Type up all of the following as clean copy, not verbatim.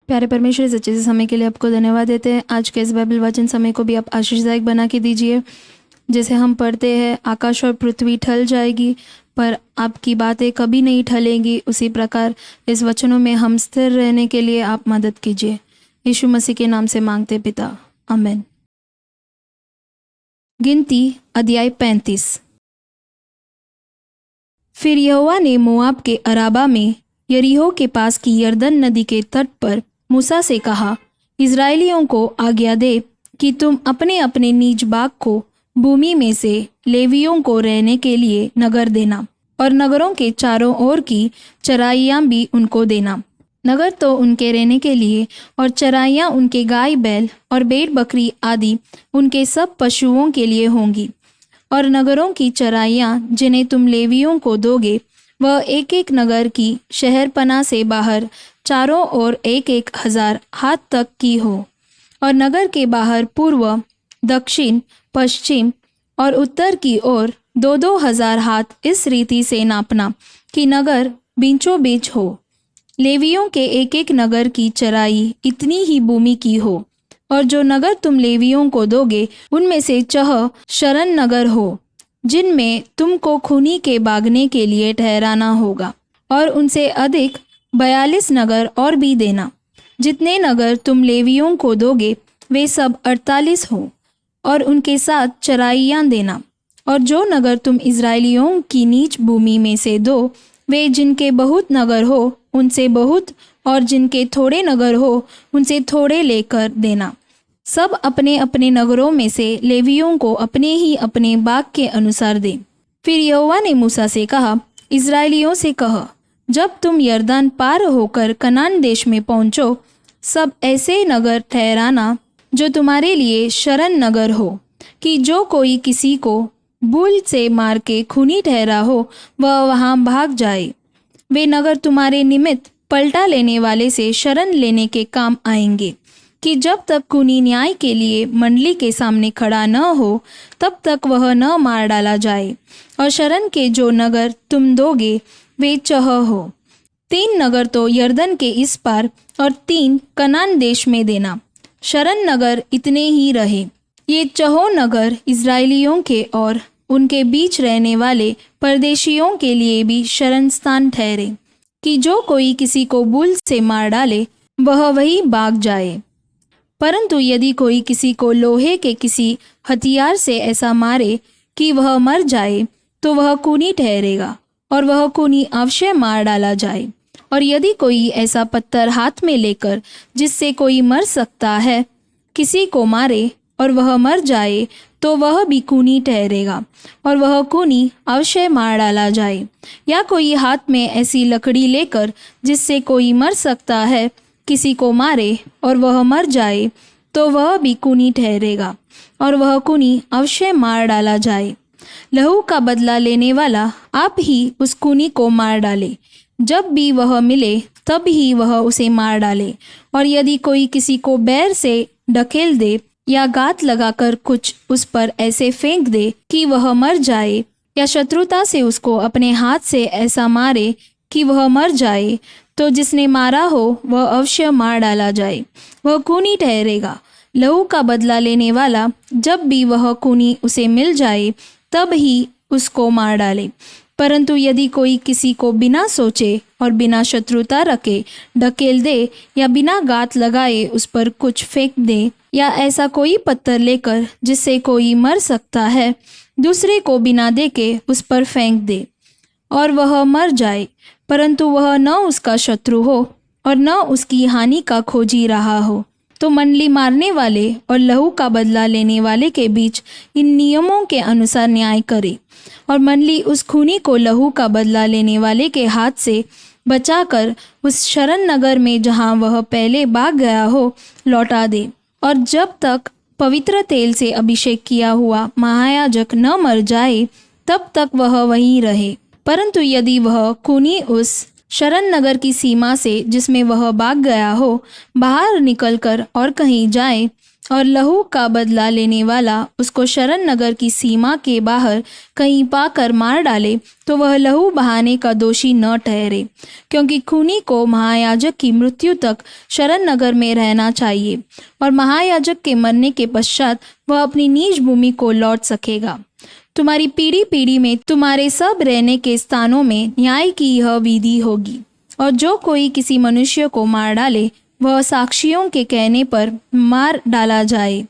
प्यारे परमेश्वर, इस अच्छे से समय के लिए आपको धन्यवाद देते हैं। आज के इस बाइबल वचन समय को भी आप आशीषदायक बना के दीजिए। जैसे हम पढ़ते हैं, आकाश और पृथ्वी टल जाएगी पर आपकी बातें कभी नहीं टलेंगी, उसी प्रकार इस वचनों में हम स्थिर रहने के लिए आप मदद कीजिए। यीशु मसीह के नाम से मांगते पिता, आमीन। गिनती अध्याय 35। फिर यहोवा ने मोआब के अराबा में यरीहो के पास की यरदन नदी के तट पर मूसा से कहा, इज़राइलियों को आज्ञा दे कि तुम अपने अपने निज भाग को भूमि में से लेवियों को रहने के लिए नगर देना, और नगरों के चारों ओर की चराइयाँ भी उनको देना। नगर तो उनके रहने के लिए और चराइयाँ उनके गाय बैल और भेड़ बकरी आदि उनके सब पशुओं के लिए होंगी। और नगरों की चराइयाँ जिन्हें तुम लेवियों को दोगे, वह एक एक नगर की शहरपनाह से बाहर चारों ओर 1,000 हाथ तक की हो। और नगर के बाहर पूर्व, दक्षिण, पश्चिम और उत्तर की ओर 2-2 हजार हाथ इस रीति से नापना कि नगर बीचों बीच हो। लेवियों के एक एक नगर की चराई इतनी ही भूमि की हो। और जो नगर तुम लेवियों को दोगे, उनमें से 6 शरण नगर हो, जिनमें तुमको खूनी के भागने के लिए ठहराना होगा। और उनसे अधिक 42 नगर और भी देना। जितने नगर तुम लेवियों को दोगे, वे सब 48 हो, और उनके साथ चराइयाँ देना। और जो नगर तुम इज़राइलियों की नीच भूमि में से दो, वे जिनके बहुत नगर हो उनसे बहुत, और जिनके थोड़े नगर हो उनसे थोड़े लेकर देना। सब अपने अपने नगरों में से लेवियों को अपने ही अपने भाग के अनुसार दे। फिर यहोवा ने मूसा से कहा, इज़राइलियों से कह, जब तुम यरदन पार होकर कनान देश में पहुँचो, सब ऐसे नगर ठहराना जो तुम्हारे लिए शरण नगर हो, कि जो कोई किसी को भूल से मार के खूनी ठहरा हो, वह वहाँ भाग जाए। वे नगर तुम्हारे निमित्त पलटा लेने वाले से शरण लेने के काम आएंगे, कि जब तक खूनी न्याय के लिए मंडली के सामने खड़ा न हो, तब तक वह न मार डाला जाए। और शरण के जो नगर तुम दोगे, वे 6 हो। 3 नगर तो यरदन के इस पार और 3 कनान देश में देना। शरण नगर इतने ही रहे। ये 4 नगर इज़राइलियों के और उनके बीच रहने वाले परदेशियों के लिए भी शरण स्थान ठहरे, कि जो कोई किसी को भूल से मार डाले, वह वही भाग जाए। परंतु यदि कोई किसी को लोहे के किसी हथियार से ऐसा मारे कि वह मर जाए, तो वह खूनी ठहरेगा, और वह खूनी अवश्य मार डाला जाए। और यदि कोई ऐसा पत्थर हाथ में लेकर जिससे कोई मर सकता है, किसी को मारे और वह मर जाए, तो वह भी खूनी ठहरेगा, और वह खूनी अवश्य मार डाला जाए। या कोई हाथ में ऐसी लकड़ी लेकर जिससे कोई मर सकता है, किसी को मारे और वह मर जाए, तो वह भी खूनी ठहरेगा, और वह खूनी अवश्य मार डाला जाए। लहू का बदला लेने वाला आप ही उस खूनी को मार डाले। जब भी वह मिले, तब ही वह उसे मार डाले। और यदि कोई किसी को बैर से ढकेल दे या गात लगाकर कुछ उस पर ऐसे फेंक दे कि वह मर जाए, या शत्रुता से उसको अपने हाथ से ऐसा मारे कि वह मर जाए, तो जिसने मारा हो वह अवश्य मार डाला जाए, वह खूनी ठहरेगा। लहू का बदला लेने वाला जब भी वह खूनी उसे मिल जाए, तब ही उसको मार डाले। परंतु यदि कोई किसी को बिना सोचे और बिना शत्रुता रखे ढकेल दे, या बिना गात लगाए उस पर कुछ फेंक दे, या ऐसा कोई पत्थर लेकर जिससे कोई मर सकता है, दूसरे को बिना देके उस पर फेंक दे, और वह मर जाए, परंतु वह न उसका शत्रु हो और न उसकी हानि का खोजी रहा हो, तो मंडली मारने वाले और लहू का बदला लेने वाले के बीच इन नियमों के अनुसार न्याय करे। और मंडली उस खूनी को लहू का बदला लेने वाले के हाथ से बचाकर उस शरण नगर में जहाँ वह पहले भाग गया हो, लौटा दे। और जब तक पवित्र तेल से अभिषेक किया हुआ महायाजक न मर जाए, तब तक वह वहीं रहे। परंतु यदि वह खूनी उस शरण नगर की सीमा से जिसमें वह भाग गया हो, बाहर निकलकर और कहीं जाए, और लहू का बदला लेने वाला उसको शरण नगर की सीमा के बाहर कहीं पाकर मार डाले, तो वह लहू बहाने का दोषी न ठहरे, क्योंकि खूनी को महायाजक की मृत्यु तक शरण नगर में रहना चाहिए, और महायाजक के मरने के पश्चात वह अपनी निज भूमि को लौट सकेगा। तुम्हारी पीढ़ी पीढ़ी में तुम्हारे सब रहने के स्थानों में न्याय की यह विधि होगी। और जो कोई किसी मनुष्य को मार डाले, वह साक्षियों के कहने पर मार डाला जाए,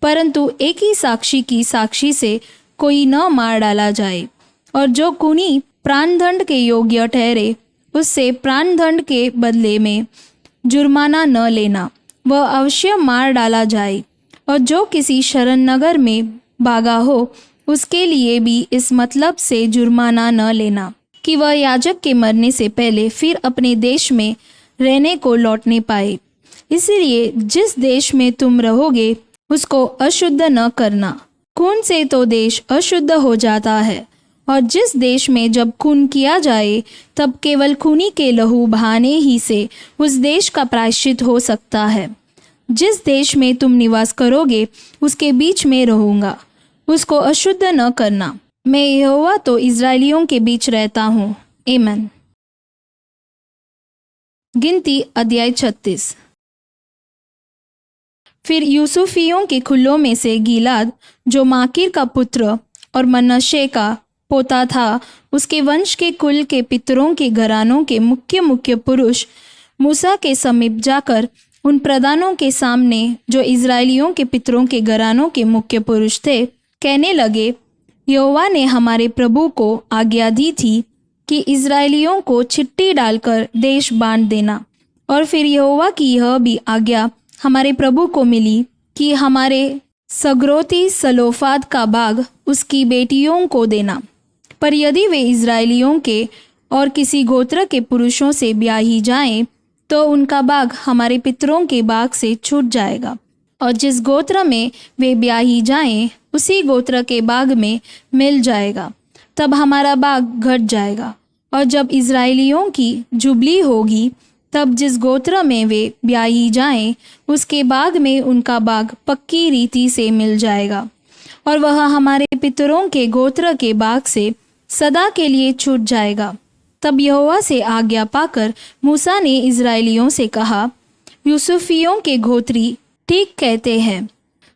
परंतु एक ही साक्षी की साक्षी से कोई न मार डाला जाए। और जो खूनी प्राणदंड के योग्य ठहरे, उससे प्राणदंड के बदले में जुर्माना न लेना, वह अवश्य मार डाला जाए। और जो किसी शरण नगर में भागा हो, उसके लिए भी इस मतलब से जुर्माना न लेना कि वह याजक के मरने से पहले फिर अपने देश में रहने को लौटने पाए। इसलिए जिस देश में तुम रहोगे उसको अशुद्ध न करना। खून से तो देश अशुद्ध हो जाता है, और जिस देश में जब खून किया जाए, तब केवल खूनी के लहू बहाने ही से उस देश का प्रायश्चित हो सकता है। जिस देश में तुम निवास करोगे उसके बीच में रहूँगा, उसको अशुद्ध न करना। मैं यहोवा तो इज़राइलियों के बीच रहता हूँ। आमीन। गिनती अध्याय 36। फिर यूसुफियों के खुलों में से गिलाद, जो माकीर का पुत्र और मनश्शे का पोता था, उसके वंश के कुल के पितरों के घरानों के मुख्य मुख्य पुरुष मूसा के समीप जाकर उन प्रधानों के सामने, जो इज़राइलियों के पितरों के घरानों के मुख्य पुरुष थे, कहने लगे, यहोवा ने हमारे प्रभु को आज्ञा दी थी कि इज़राइलियों को चिट्ठी डालकर देश बांट देना। और फिर यहोवा की यह भी आज्ञा हमारे प्रभु को मिली कि हमारे सगरोती सलोफाद का भाग उसकी बेटियों को देना। पर यदि वे इज़राइलियों के और किसी गोत्र के पुरुषों से ब्याही जाएं, तो उनका भाग हमारे पितरों के भाग से छूट जाएगा। और जिस गोत्र में वे ब्याही जाएं, उसी गोत्र के भाग में मिल जाएगा, तब हमारा भाग घट जाएगा। और जब इज़राइलियों की जुबली होगी, तब जिस गोत्र में वे ब्याही जाएं, उसके भाग में उनका भाग पक्की रीति से मिल जाएगा, और वह हमारे पितरों के गोत्र के भाग से सदा के लिए छूट जाएगा। तब यहोवा से आज्ञा पाकर मूसा ने इज़राइलियों से कहा, यूसुफियों के गोत्री ठीक कहते हैं।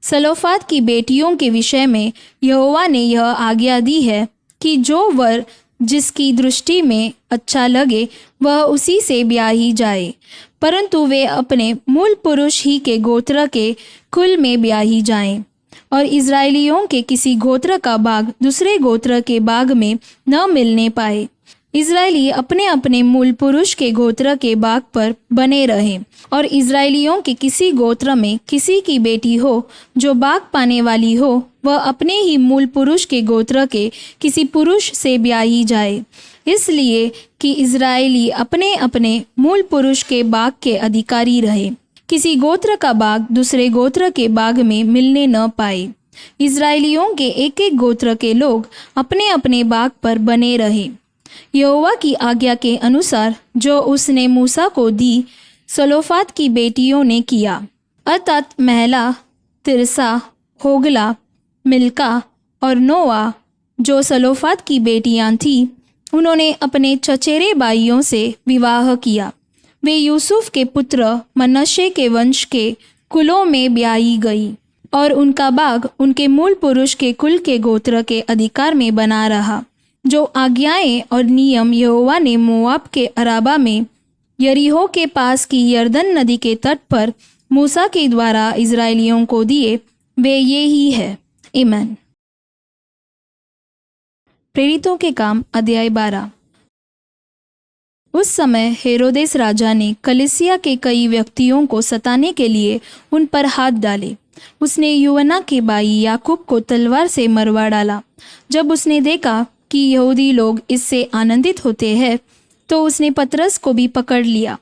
सलोफाद की बेटियों के विषय में यहोवा ने यह आज्ञा दी है कि जो वर जिसकी दृष्टि में अच्छा लगे, वह उसी से ब्याही जाए, परंतु वे अपने मूल पुरुष ही के गोत्र के कुल में ब्याही जाएं। और इज़राइलियों के किसी गोत्र का भाग दूसरे गोत्र के भाग में न मिलने पाए। इज़राइली अपने अपने मूल पुरुष के गोत्र के भाग पर बने रहें। और इज़राइलियों के किसी गोत्र में किसी की बेटी हो जो भाग पाने वाली हो, वह अपने ही मूल पुरुष के गोत्र के किसी पुरुष से ब्याही जाए, इसलिए कि इज़राइली अपने अपने मूल पुरुष के भाग के अधिकारी रहे। किसी गोत्र का भाग दूसरे गोत्र के भाग में मिलने न पाए। इज़राइलियों के एक एक गोत्र के लोग अपने अपने भाग पर बने रहे, यहोवा की आज्ञा के अनुसार जो उसने मूसा को दी। सलोफाद की बेटियों ने किया, अर्थात महला, तिरसा, होगला, मिल्का और नोआ, जो सलोफाद की बेटियां थीं, उन्होंने अपने चचेरे भाइयों से विवाह किया। वे यूसुफ के पुत्र मनश्शे के वंश के कुलों में ब्याही गई, और उनका भाग उनके मूल पुरुष के कुल के गोत्र के अधिकार में बना रहा। जो आज्ञाएं और नियम यहोवा ने मोआब के अराबा में यरीहो के पास की यरदन नदी के तट पर मूसा के द्वारा इज़राइलियों को दिए, वे ये ही है। आमीन। प्रेरितों के काम अध्याय 12। उस समय हेरोदेस राजा ने कलीसिया के कई व्यक्तियों को सताने के लिए उन पर हाथ डाले। उसने यूहन्ना के भाई याकूब को तलवार से मरवा डाला। जब उसने देखा कि यहूदी लोग इससे आनंदित होते हैं, तो उसने पतरस को भी पकड़ लिया।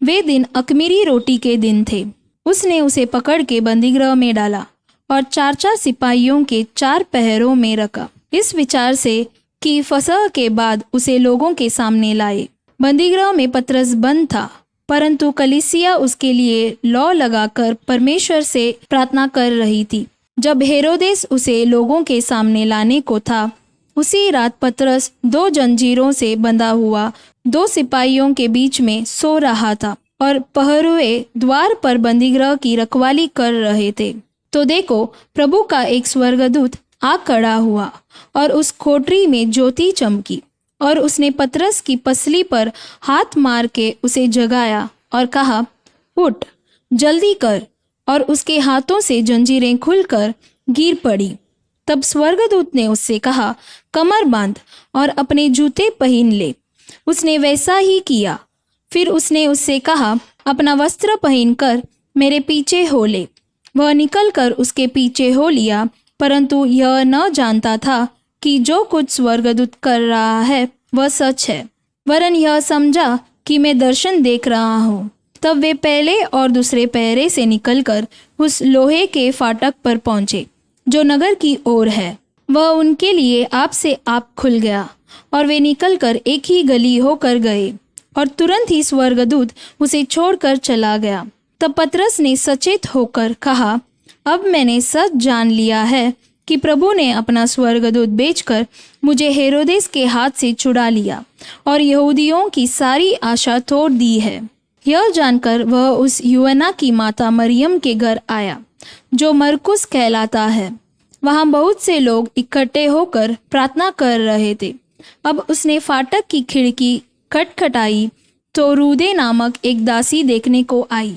वे दिन अख़मीरी रोटी के दिन थे। उसने उसे पकड़ के बंदीगृह में डाला और 4-4 सिपाहियों के 4 पहरों में रखा, इस विचार से कि फसह के बाद उसे लोगों के सामने लाए। बंदीगृह में पतरस बंद था, परंतु कलीसिया उसके लिए लौ लगाकर परमेश्वर से प्रार्थना कर रही थी। जब हेरोदेस उसे लोगों के सामने लाने को था, उसी रात पतरस 2 जंजीरों से बंधा हुआ 2 सिपाहियों के बीच में सो रहा था और पहरुए द्वार पर बंदीगृह की रखवाली कर रहे थे। तो देखो, प्रभु का एक स्वर्गदूत आ खड़ा हुआ और उस कोठरी में ज्योति चमकी, और उसने पतरस की पसली पर हाथ मार के उसे जगाया और कहा, उठ, जल्दी कर। और उसके हाथों से जंजीरें खुलकर गिर पड़ी। तब स्वर्गदूत ने उससे कहा, कमर बांध और अपने जूते पहन ले। उसने वैसा ही किया। फिर उसने उससे कहा, अपना वस्त्र पहनकर मेरे पीछे हो ले। वह निकलकर उसके पीछे हो लिया, परंतु यह न जानता था कि जो कुछ स्वर्गदूत कर रहा है वह सच है, वरन यह समझा कि मैं दर्शन देख रहा हूँ। तब वे पहले और दूसरे पहरे से निकलकर उस लोहे के फाटक पर पहुँचे जो नगर की ओर है। वह उनके लिए आप से आप खुल गया और वे निकलकर एक ही गली होकर गए, और तुरंत ही स्वर्गदूत उसे छोड़कर चला गया। तब पतरस ने सचेत होकर कहा, अब मैंने सच जान लिया है कि प्रभु ने अपना स्वर्गदूत भेजकर मुझे हेरोदेस के हाथ से छुड़ा लिया और यहूदियों की सारी आशा तोड़ दी है। यह जानकर वह उस यूहन्ना की माता मरियम के घर आया, जो मरकुस कहलाता है। वहाँ बहुत से लोग इकट्ठे होकर प्रार्थना कर रहे थे। अब उसने फाटक की खिड़की खटखटाई तो रूदे नामक एक दासी देखने को आई।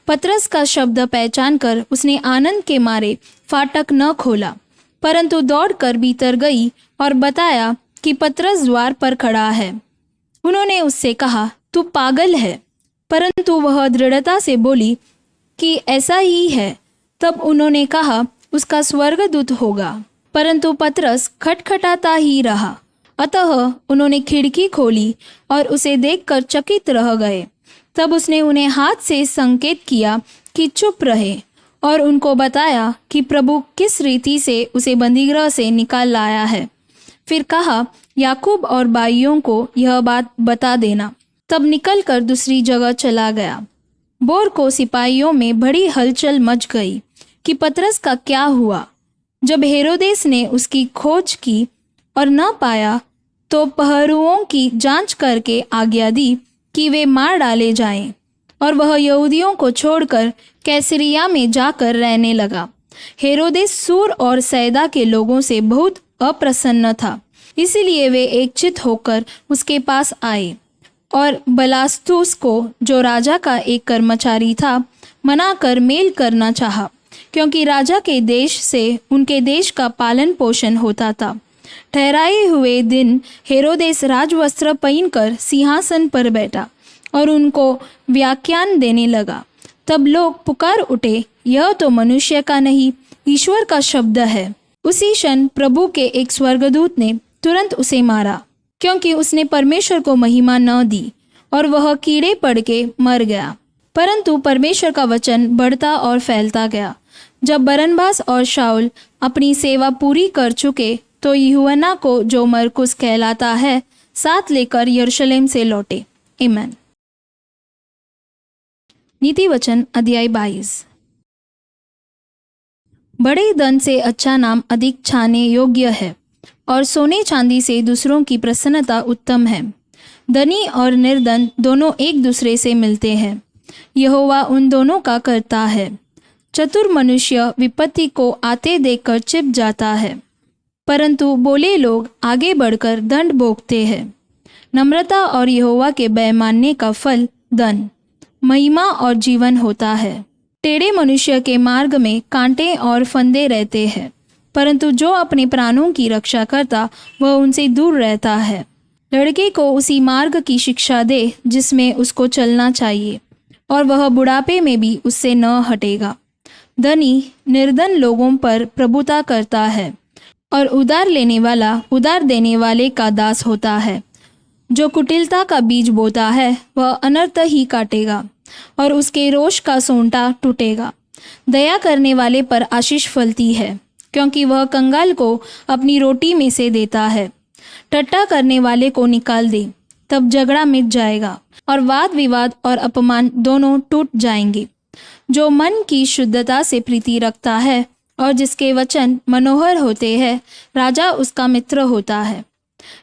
पतरस का शब्द पहचान कर उसने आनंद के मारे फाटक न खोला, परंतु दौड़कर भीतर गई और बताया कि पतरस द्वार पर खड़ा है। उन्होंने उससे कहा, तू पागल है। परंतु वह दृढ़ता से बोली कि ऐसा ही है। तब उन्होंने कहा, उसका स्वर्गदूत होगा। परंतु पतरस खटखटाता ही रहा। अतः उन्होंने खिड़की खोली और उसे देखकर चकित रह गए। तब उसने उन्हें हाथ से संकेत किया कि चुप रहे, और उनको बताया कि प्रभु किस रीति से उसे बंदीगृह से निकाल लाया है। फिर कहा, याकूब और भाइयों को यह बात बता देना। तब निकलकर दूसरी जगह चला गया। भोर को सिपाहियों में बड़ी हलचल मच गई कि पतरस का क्या हुआ। जब हेरोदेस ने उसकी खोज की और न पाया, तो पहरुओं की जांच करके आज्ञा दी कि वे मार डाले जाएं, और वह यहूदियों को छोड़कर कैसरिया में जाकर रहने लगा। हेरोदेस सूर और सैदा के लोगों से बहुत अप्रसन्न था, इसलिए वे एकचित होकर उसके पास आए और बलास्तुस को, जो राजा का एक कर्मचारी था, मना कर मेल करना चाहा, क्योंकि राजा के देश से उनके देश का पालन पोषण होता था। ठहराए हुए दिन हेरोदेस राजवस्त्र पहनकर सिंहासन पर बैठा और उनको व्याख्यान देने लगा। तब लोग पुकार उठे, यह तो मनुष्य का नहीं, ईश्वर का शब्द है। उसी क्षण प्रभु के एक स्वर्गदूत ने तुरंत उसे मारा, क्योंकि उसने परमेश्वर को महिमा न दी, और वह कीड़े पड़ के मर गया। परंतु परमेश्वर का वचन बढ़ता और फैलता गया। जब बरनबास और शाऊल अपनी सेवा पूरी कर चुके, तो यूहन्ना को, जो मरकुस कहलाता है, साथ लेकर यरूशलेम से लौटे। आमीन। नीति वचन अध्याय 22। बड़े धन से अच्छा नाम अधिक छाने योग्य है, और सोने चांदी से दूसरों की प्रसन्नता उत्तम है। धनी और निर्धन दोनों एक दूसरे से मिलते हैं, यहोवा उन दोनों का करता है। चतुर मनुष्य विपत्ति को आते देखकर छिप जाता है, परंतु बोले लोग आगे बढ़कर दंड भोगते हैं। नम्रता और यहोवा के भय मानने का फल धन, महिमा और जीवन होता है। टेढ़े मनुष्य के मार्ग में कांटे और फंदे रहते हैं, परंतु जो अपने प्राणों की रक्षा करता वह उनसे दूर रहता है। लड़के को उसी मार्ग की शिक्षा दे जिसमें उसको चलना चाहिए, और वह बुढ़ापे में भी उससे न हटेगा। धनी निर्धन लोगों पर प्रभुता करता है, और उधार लेने वाला उधार देने वाले का दास होता है। जो कुटिलता का बीज बोता है वह अनर्थ ही काटेगा, और उसके रोष का सोंटा टूटेगा। दया करने वाले पर आशीष फलती है, क्योंकि वह कंगाल को अपनी रोटी में से देता है। टट्टा करने वाले को निकाल दे, तब झगड़ा मिट जाएगा और वाद विवाद और अपमान दोनों टूट जाएंगे। जो मन की शुद्धता से प्रीति रखता है और जिसके वचन मनोहर होते हैं, राजा उसका मित्र होता है।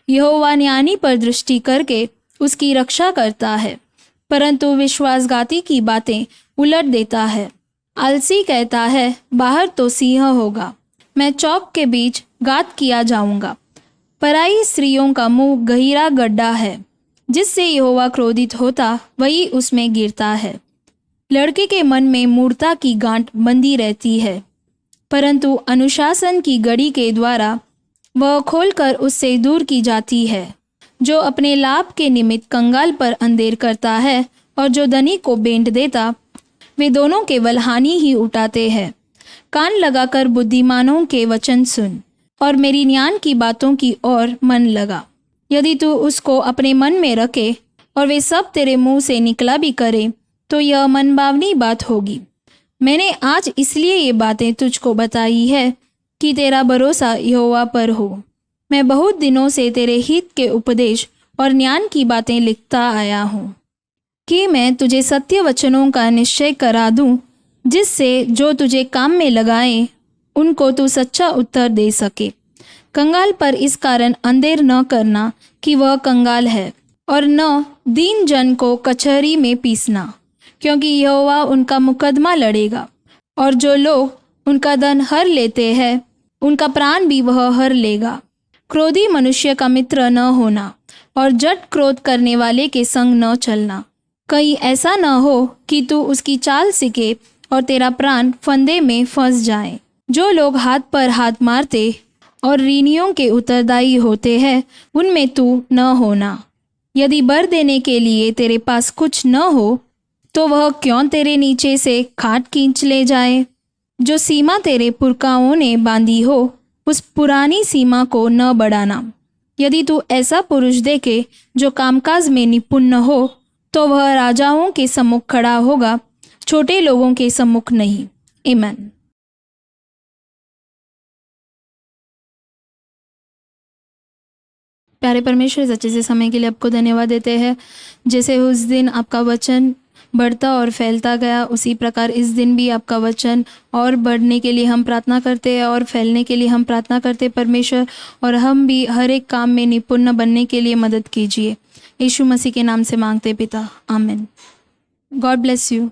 यहोवा ज्ञानी पर दृष्टि करके उसकी रक्षा करता है, परंतु विश्वासघाती की बातें उलट देता है। आलसी कहता है, बाहर तो सिंह होगा, मैं चौक के बीच घात किया जाऊंगा। पराई स्त्रियों का मुंह गहरा गड्ढा है, जिससे यहोवा क्रोधित होता वही उसमें गिरता है। लड़के के मन में मूढ़ता की गांठ बंधी रहती है, परंतु अनुशासन की गड़ी के द्वारा वह खोलकर उससे दूर की जाती है। जो अपने लाभ के निमित्त कंगाल पर अंधेर करता है और जो धनी को बेंट देता, वे दोनों केवल हानि ही उठाते हैं। कान लगाकर बुद्धिमानों के वचन सुन और मेरी ज्ञान की बातों की ओर मन लगा। यदि तू उसको अपने मन में रखे और वे सब तेरे मुंह से निकला भी करे, तो यह मनभावनी बात होगी। मैंने आज इसलिए ये बातें तुझको बताई है कि तेरा भरोसा यहोवा पर हो। मैं बहुत दिनों से तेरे हित के उपदेश और ज्ञान की बातें लिखता आया हूँ कि मैं तुझे सत्य वचनों का निश्चय करा दूं, जिससे जो तुझे काम में लगाए उनको तू सच्चा उत्तर दे सके। कंगाल पर इस कारण अंधेर न करना कि वह कंगाल है, और न दीन जन को कचहरी में पीसना, क्योंकि यहोवा उनका मुकदमा लड़ेगा। और जो लोग उनका धन हर लेते हैं, उनका प्राण भी वह हर लेगा। क्रोधी मनुष्य का मित्र न होना और जट क्रोध करने वाले के संग न चलना। कहीं ऐसा न हो कि तू उसकी चाल सीखे और तेरा प्राण फंदे में फंस जाए। जो लोग हाथ पर हाथ मारते और ऋणियों के उत्तरदायी होते हैं, उनमें तू न होना। यदि बर देने के लिए तेरे पास कुछ न हो, तो वह क्यों तेरे नीचे से खाट खींच ले जाए। जो सीमा तेरे पुरखाओं ने बांधी हो, उस पुरानी सीमा को न बढ़ाना। यदि तू ऐसा पुरुष देखे जो कामकाज में निपुण न हो, तो वह राजाओं के सम्मुख खड़ा होगा, छोटे लोगों के सम्मुख नहीं। आमीन। प्यारे परमेश्वर, इस अच्छे से समय के लिए आपको धन्यवाद देते हैं। जैसे उस दिन आपका वचन बढ़ता और फैलता गया, उसी प्रकार इस दिन भी आपका वचन और बढ़ने के लिए हम प्रार्थना करते हैं और फैलने के लिए हम प्रार्थना करते हैं परमेश्वर। और हम भी हर एक काम में निपुण बनने के लिए मदद कीजिए। यीशु मसीह के नाम से मांगते पिता, आमीन। God bless you.